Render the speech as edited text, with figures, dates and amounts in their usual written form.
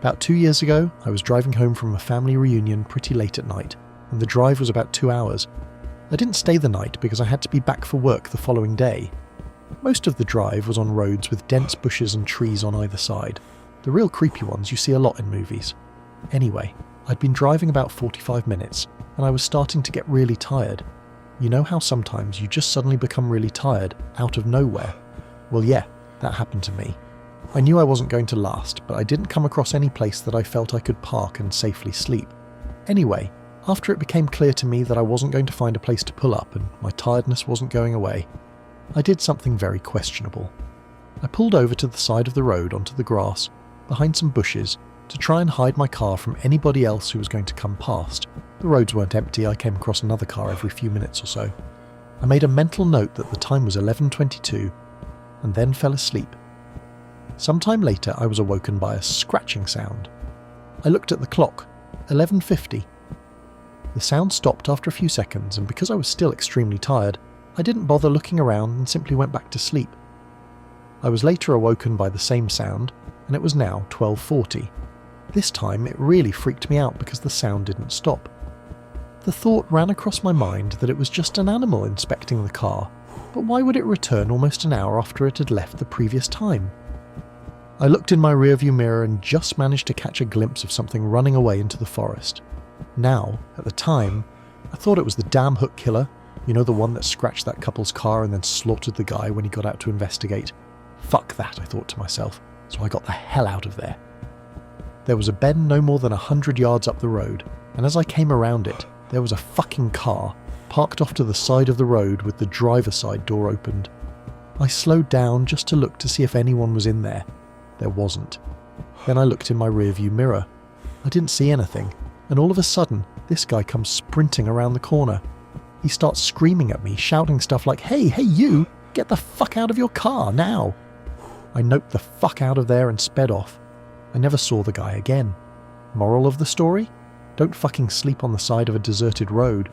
About 2 years ago, I was driving home from a family reunion pretty late at night, and the drive was about 2 hours. I didn't stay the night because I had to be back for work the following day. Most of the drive was on roads with dense bushes and trees on either side, the real creepy ones you see a lot in movies. Anyway, I'd been driving about 45 minutes, and I was starting to get really tired. You know how sometimes you just suddenly become really tired, out of nowhere? Well yeah, that happened to me. I knew I wasn't going to last, but I didn't come across any place that I felt I could park and safely sleep. Anyway, after it became clear to me that I wasn't going to find a place to pull up and my tiredness wasn't going away, I did something very questionable. I pulled over to the side of the road onto the grass, behind some bushes, to try and hide my car from anybody else who was going to come past. The roads weren't empty, I came across another car every few minutes or so. I made a mental note that the time was 11:22, and then fell asleep. Sometime later I was awoken by a scratching sound. I looked at the clock, 11:50. The sound stopped after a few seconds, and because I was still extremely tired, I didn't bother looking around and simply went back to sleep. I was later awoken by the same sound, and it was now 12:40. This time it really freaked me out because the sound didn't stop. The thought ran across my mind that it was just an animal inspecting the car, but why would it return almost an hour after it had left the previous time? I looked in my rearview mirror and just managed to catch a glimpse of something running away into the forest. Now, at the time, I thought it was the damn hook killer, you know, the one that scratched that couple's car and then slaughtered the guy when he got out to investigate. Fuck that, I thought to myself, so I got the hell out of there. There was a bend no more than 100 yards up the road, and as I came around it, there was a fucking car, parked off to the side of the road with the driver's side door opened. I slowed down just to look to see if anyone was in there. There wasn't. Then I looked in my rearview mirror. I didn't see anything, and all of a sudden, this guy comes sprinting around the corner. He starts screaming at me, shouting stuff like, hey you, get the fuck out of your car, now! I noped the fuck out of there and sped off. I never saw the guy again. Moral of the story? Don't fucking sleep on the side of a deserted road.